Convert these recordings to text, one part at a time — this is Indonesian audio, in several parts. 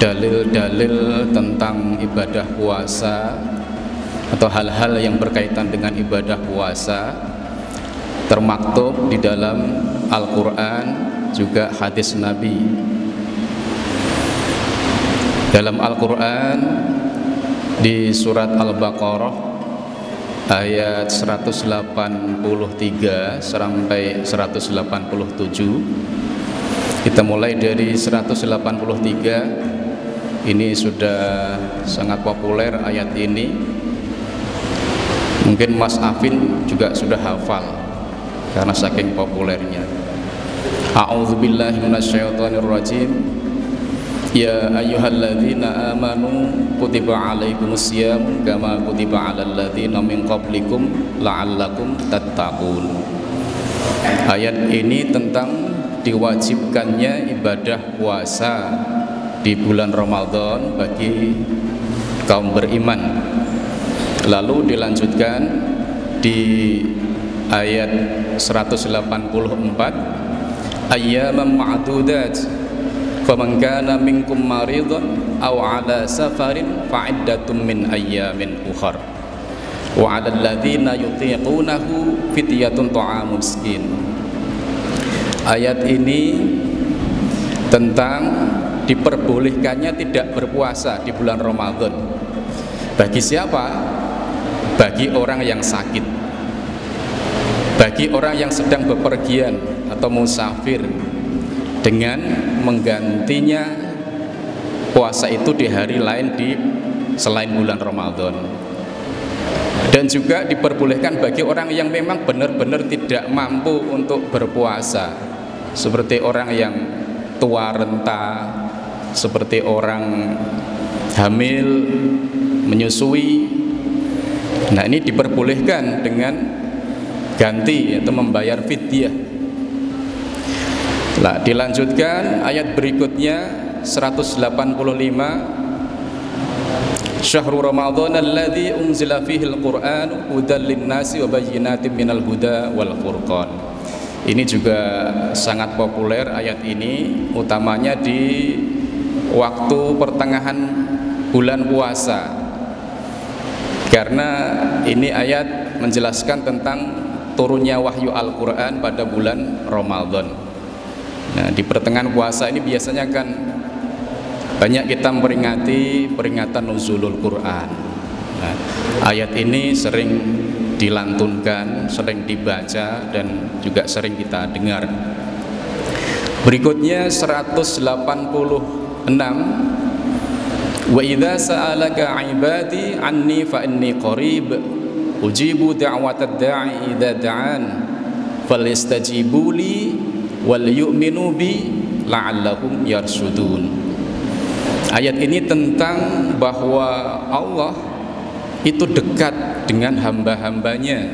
dalil-dalil tentang ibadah puasa atau hal-hal yang berkaitan dengan ibadah puasa termaktub di dalam Al-Quran juga hadis Nabi. Dalam Al-Quran di surat Al-Baqarah ayat 183 sampai 187. Kita mulai dari 183. Ini sudah sangat populer ayat ini. Mungkin Mas Afin juga sudah hafal karena saking populernya. A'udzubillahi minasyaitonirrajim. Ya ayyuhalladzina amanu kutiba alaikumusiyam kama kutiba alal ladzina min qablikum la'allakum tattaqun. Ayat ini tentang diwajibkannya ibadah puasa di bulan Ramadan bagi kaum beriman. Lalu dilanjutkan di ayat 184, ayyaman ma'dudat faman kana minkum maridun aw ala safarin fa'iddatun min ayyamin ukhar wa 'alal ladzina yutiqunahu fidyatun ta'amun miskin. Ayat ini tentang diperbolehkannya tidak berpuasa di bulan Ramadan. Bagi siapa? Bagi orang yang sakit, bagi orang yang sedang bepergian atau musafir, dengan menggantinya puasa itu di hari lain di selain bulan Ramadan. Dan juga diperbolehkan bagi orang yang memang benar-benar tidak mampu untuk berpuasa, seperti orang yang tua renta, seperti orang hamil, menyusui. Nah, ini diperbolehkan dengan ganti atau membayar fidyah. Nah, dilanjutkan ayat berikutnya 185, Syahrul Ramadan alladzi unzila fihi al-Qur'an hudan lin-nasi wa bayyinatin minal huda wal furqan. Ini juga sangat populer ayat ini, utamanya di waktu pertengahan bulan puasa. Karena ini ayat menjelaskan tentang turunnya wahyu Al-Qur'an pada bulan Ramadan. Nah, di pertengahan puasa ini biasanya kan banyak kita memperingati peringatan nuzulul Quran. Nah, ayat ini sering dilantunkan, sering dibaca dan juga sering kita dengar. Berikutnya 186, wa idza sa'alaka 'ibadi 'anni fa inni qarib ujibu da'watad da'i idza da'an falyastajibu li wal yu'minu bi la'allahum yarshudun. Ayat ini tentang bahwa Allah itu dekat dengan hamba-hambanya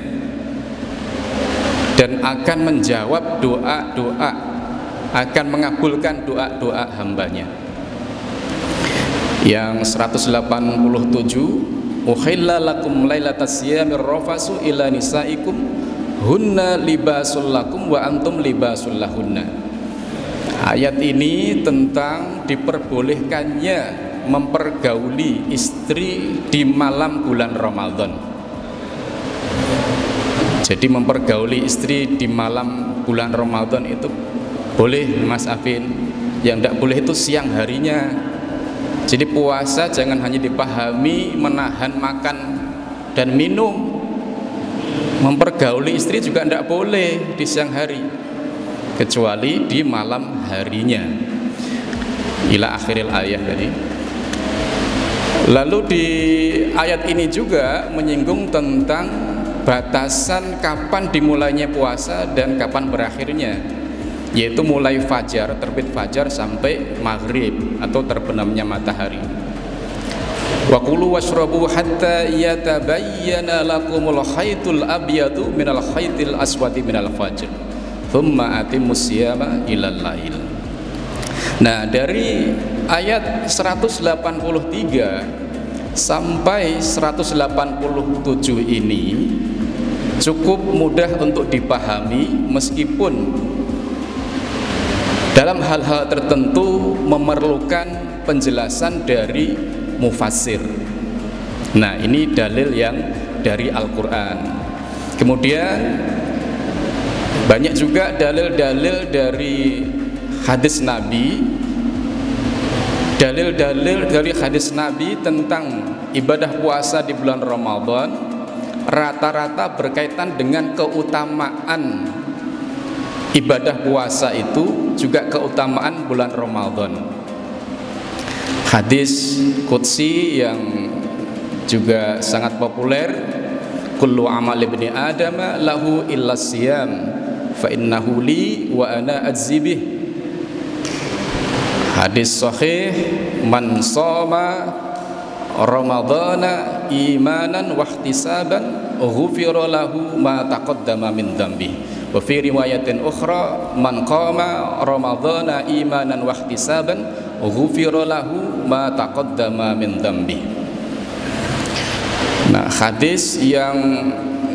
dan akan menjawab doa-doa, akan mengabulkan doa-doa hambanya. Yang 187, uhilla lakum lailatas siyamir rafasu ila nisaikum hunna libasul lakum wa antum libasul lahunna. Ayat ini tentang diperbolehkannya mempergauli istri di malam bulan Ramadan. Jadi mempergauli istri di malam bulan Ramadan itu boleh, Mas Afin. Yang tidak boleh itu siang harinya. Jadi puasa jangan hanya dipahami menahan makan dan minum. Mempergauli istri juga tidak boleh di siang hari, kecuali di malam harinya. Ila akhiril ayat tadi. Lalu di ayat ini juga menyinggung tentang batasan kapan dimulainya puasa dan kapan berakhirnya, yaitu mulai fajar, terbit fajar sampai maghrib atau terbenamnya matahari. Wa kulu washrabu hatta yatabayyana lakumul khaytul abyadu minal khaytil aswadi minal fajr thumma atimmus siyama ilal lail. Nah, dari ayat 183 sampai 187 ini cukup mudah untuk dipahami, meskipun dalam hal-hal tertentu memerlukan penjelasan dari mufassir. Nah, ini dalil yang dari Al-Quran. Kemudian banyak juga dalil-dalil dari hadis Nabi. Dalil-dalil dari hadis Nabi tentang ibadah puasa di bulan Ramadan rata-rata berkaitan dengan keutamaan ibadah puasa itu, juga keutamaan bulan Ramadan. Hadis qudsi yang juga sangat populer, kullu amal ibni adam lahu illa siyam fa innahu li wa ana ajzibih. Hadis sahih, man shoma ramadhana imanan wa ihtisaban ghufira lahu ma taqaddama min dhanbi. Wa fi riwayatin ukhra, man qama ramadhana imanan wa ihtisaban ghufira lahu ma taqaddama min dhanbi. Nah, hadis yang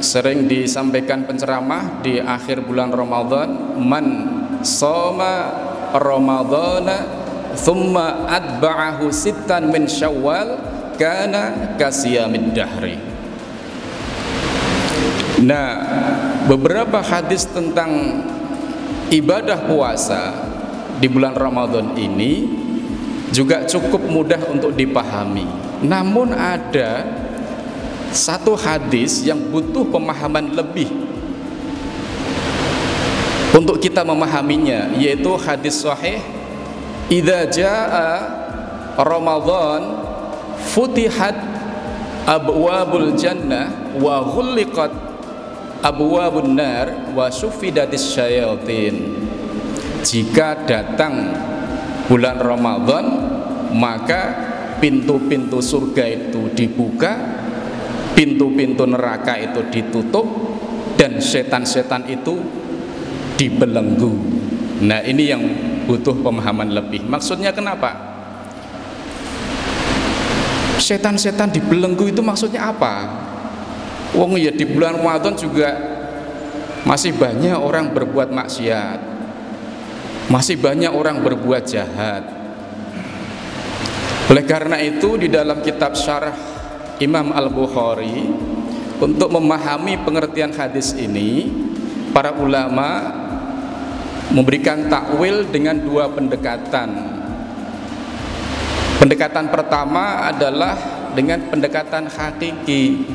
sering disampaikan penceramah di akhir bulan Ramadan, man shoma ramadhana thumma atba'ahu sittan min syawal kana kasiyamid dahri. Nah, beberapa hadis tentang ibadah puasa di bulan Ramadan ini juga cukup mudah untuk dipahami. Namun ada satu hadis yang butuh pemahaman lebih untuk kita memahaminya, yaitu hadis sahih, idza jaa Ramadan futihat abwabul jannah wa ghulliqat abwabun nar wa suffidatis syayatin. Jika datang bulan Ramadan, maka pintu-pintu surga itu dibuka, pintu-pintu neraka itu ditutup, dan setan-setan itu dibelenggu. Nah, ini yang butuh pemahaman lebih. Maksudnya kenapa? Setan-setan dibelenggu itu maksudnya apa? Wong ya di bulan Ramadan juga masih banyak orang berbuat maksiat, masih banyak orang berbuat jahat. Oleh karena itu, di dalam kitab Syarah Imam Al-Bukhari, untuk memahami pengertian hadis ini, para ulama memberikan takwil dengan dua pendekatan. Pendekatan pertama adalah dengan pendekatan hakiki.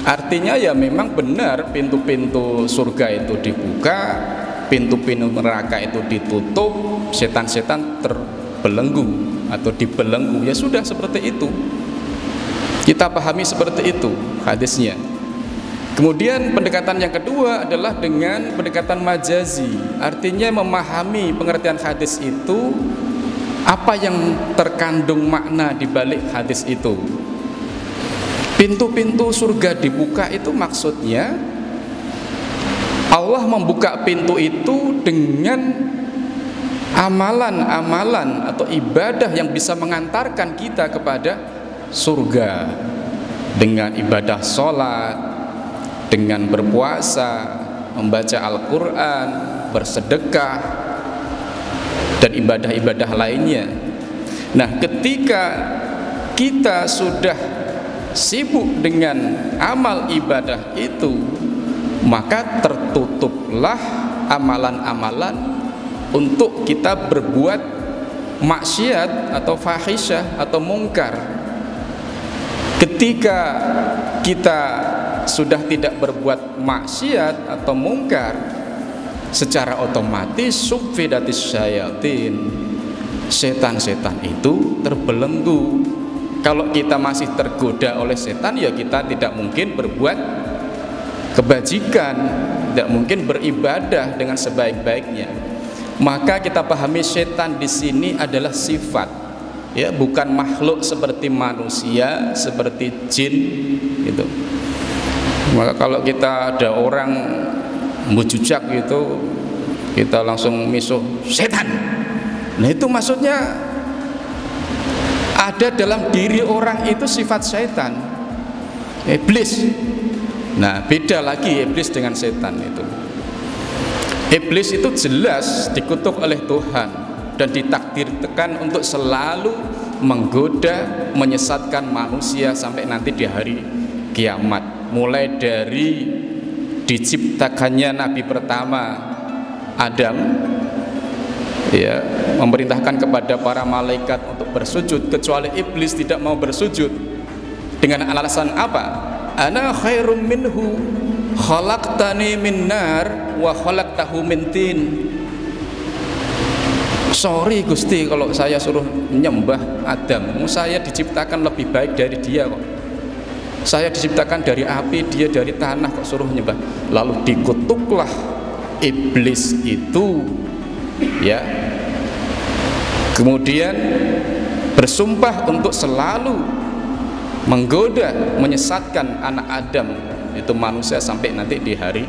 Artinya ya memang benar pintu-pintu surga itu dibuka, pintu-pintu neraka itu ditutup, setan-setan terbelenggu atau dibelenggu. Ya sudah, seperti itu. Kita pahami seperti itu hadisnya. Kemudian pendekatan yang kedua adalah dengan pendekatan majazi. Artinya memahami pengertian hadis itu, apa yang terkandung makna di balik hadis itu. Pintu-pintu surga dibuka itu maksudnya Allah membuka pintu itu dengan amalan-amalan atau ibadah yang bisa mengantarkan kita kepada surga, dengan ibadah sholat, dengan berpuasa, membaca Al-Quran, bersedekah, dan ibadah-ibadah lainnya. Nah, ketika kita sudah sibuk dengan amal ibadah itu, maka tertutuplah amalan-amalan untuk kita berbuat maksiat atau fahisyah atau mungkar. Ketika kita sudah tidak berbuat maksiat atau mungkar, secara otomatis suffidatis syayatin, setan-setan itu terbelenggu. Kalau kita masih tergoda oleh setan, ya kita tidak mungkin berbuat kebajikan, tidak mungkin beribadah dengan sebaik-baiknya. Maka kita pahami setan di sini adalah sifat, ya, bukan makhluk seperti manusia, seperti jin gitu. Maka kalau kita ada orang mujujak gitu, kita langsung misuh setan. Nah, itu maksudnya ada dalam diri orang itu sifat setan, iblis. Nah, beda lagi iblis dengan setan itu. Iblis itu jelas dikutuk oleh Tuhan dan ditakdirkan untuk selalu menggoda, menyesatkan manusia sampai nanti di hari kiamat. Mulai dari diciptakannya nabi pertama Adam, ya, memerintahkan kepada para malaikat untuk bersujud, kecuali iblis tidak mau bersujud dengan alasan apa? Ana khairum minhu khalaqtani min nar wa khalaqtahu min tin. Sorry Gusti, kalau saya suruh menyembah Adam, saya diciptakan lebih baik dari dia kok. Saya diciptakan dari api, dia dari tanah, kok suruh menyembah. Lalu dikutuklah iblis itu, ya. Kemudian bersumpah untuk selalu menggoda, menyesatkan anak Adam, itu manusia, sampai nanti di hari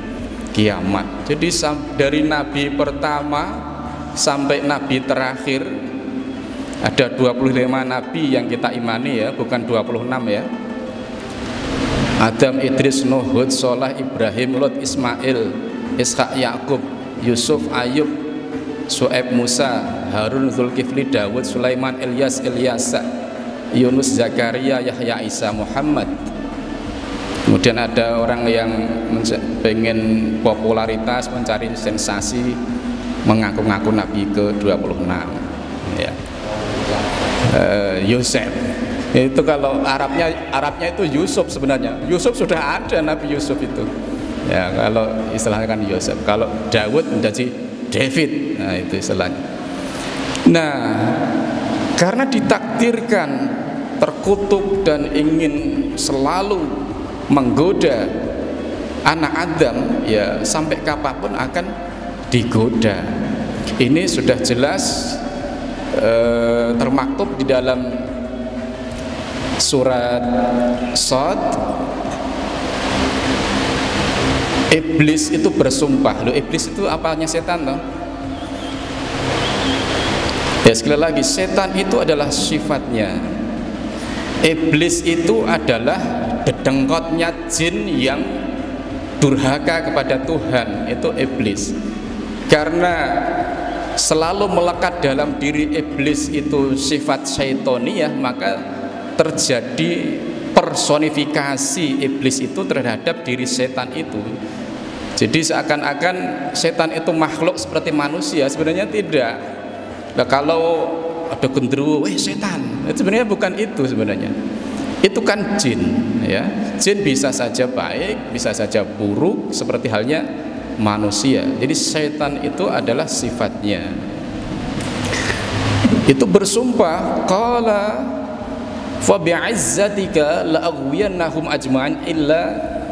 kiamat. Jadi dari nabi pertama sampai nabi terakhir ada 25 nabi yang kita imani, ya, bukan 26, ya. Adam, Idris, Nuh, Hud, Shalih, Ibrahim, Lot, Ismail, Ishak, Yakub, Yusuf, Ayub, Syuaib, Musa, Harun, Zulkifli, Dawud, Sulaiman, Ilyas, Ilyasa, Yunus, Zakaria, Yahya, Isa, Muhammad. Kemudian ada orang yang pengen popularitas, mencari sensasi, mengaku-ngaku nabi ke-26, ya. Yusuf itu, kalau Arabnya itu Yusuf, sebenarnya Yusuf sudah ada, Nabi Yusuf itu, ya, kalau istilahnya kan Yusuf. Kalau Dawud menjadi David, nah itu istilahnya. Nah, karena ditakdirkan terkutuk dan ingin selalu menggoda anak Adam, ya, sampai kapanpun akan digoda. Ini sudah jelas termaktub di dalam surat Shad. Iblis itu bersumpah. Loh, iblis itu apanya? Setan, loh. Ya, sekali lagi, setan itu adalah sifatnya. Iblis itu adalah dedengkotnya jin yang durhaka kepada Tuhan, itu iblis. Karena selalu melekat dalam diri iblis itu sifat syaitoniyah, maka terjadi personifikasi iblis itu terhadap diri setan itu. Jadi seakan-akan setan itu makhluk seperti manusia, sebenarnya tidak. Nah, kalau ada genderuwo, setan, itu sebenarnya bukan itu sebenarnya. Itu kan jin, ya. Jin bisa saja baik, bisa saja buruk, seperti halnya manusia. Jadi setan itu adalah sifatnya. Itu bersumpah, qala fa bi'izzatika la'aghwiyannahum ajma'in illa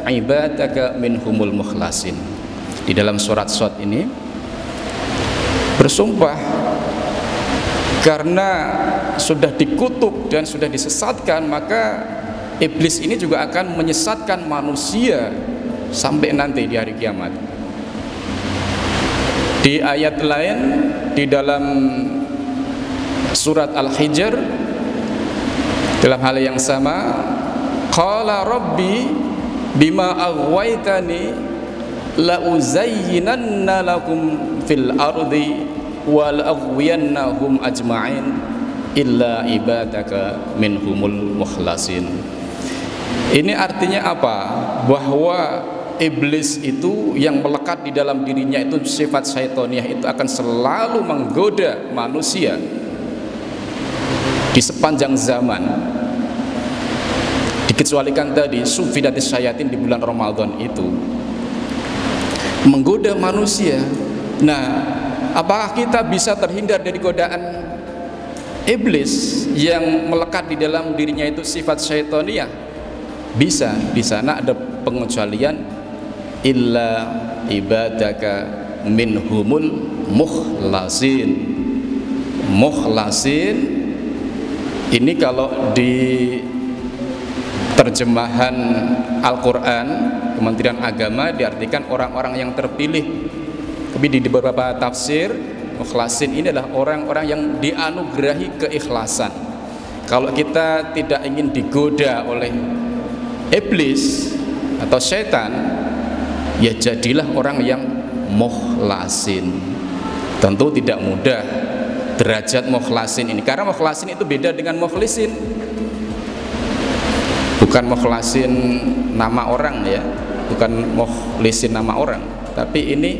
ibadaka minhumul mukhlasin. Di dalam surat Shad ini bersumpah karena sudah dikutuk dan sudah disesatkan, maka iblis ini juga akan menyesatkan manusia sampai nanti di hari kiamat. Di ayat lain di dalam surat Al-Hijr, dalam hal yang sama, qala rabbi bima aghwaytani la uzayyinanna lakum fil ardi wa la aghwiyannahum ajma'in illa ibadaka minhumul mukhlasin. Ini artinya apa? Bahwa iblis itu yang melekat di dalam dirinya itu sifat syaitoniyah itu akan selalu menggoda manusia di sepanjang zaman. Dikecualikan tadi sufidatis syayatin di bulan Ramadan itu menggoda manusia. Nah, apakah kita bisa terhindar dari godaan iblis yang melekat di dalam dirinya itu sifat syaitoniyah? Bisa. Di sana ada pengecualian, illa ibadaka minhumul mukhlasin. Mukhlasin ini kalau di terjemahan Al-Quran Kementerian Agama diartikan orang-orang yang terpilih. Tapi di beberapa tafsir, mukhlasin ini adalah orang-orang yang dianugerahi keikhlasan. Kalau kita tidak ingin digoda oleh iblis atau setan, ya jadilah orang yang mukhlasin. Tentu tidak mudah, derajat mukhlasin ini, karena mukhlasin itu beda dengan mukhlisin. Bukan mukhlasin nama orang ya, bukan mukhlisin nama orang, tapi ini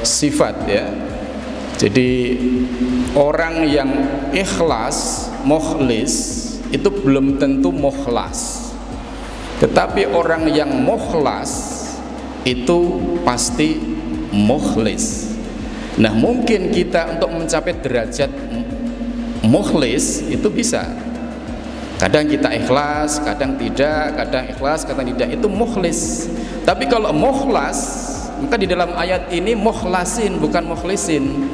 sifat ya. Jadi orang yang ikhlas, mukhlis itu belum tentu mukhlas, tetapi orang yang mukhlas itu pasti mukhlis. Nah, mungkin kita untuk mencapai derajat mukhlis itu bisa. Kadang kita ikhlas, kadang tidak, kadang ikhlas, kadang tidak, itu mukhlis. Tapi kalau mukhlas, maka di dalam ayat ini mukhlasin bukan mukhlisin.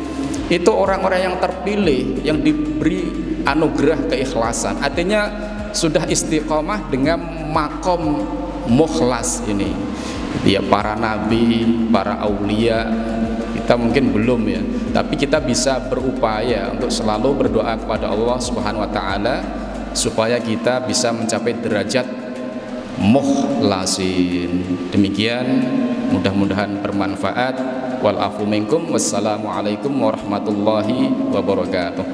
Itu orang-orang yang terpilih, yang diberi anugerah keikhlasan. Artinya sudah istiqomah dengan makom mukhlas ini. Ya, para nabi, para aulia, kita mungkin belum ya, tapi kita bisa berupaya untuk selalu berdoa kepada Allah Subhanahu wa taala supaya kita bisa mencapai derajat mukhlasin. Demikian, mudah-mudahan bermanfaat. Wal afu minkum. Wassalamualaikum warahmatullahi wabarakatuh.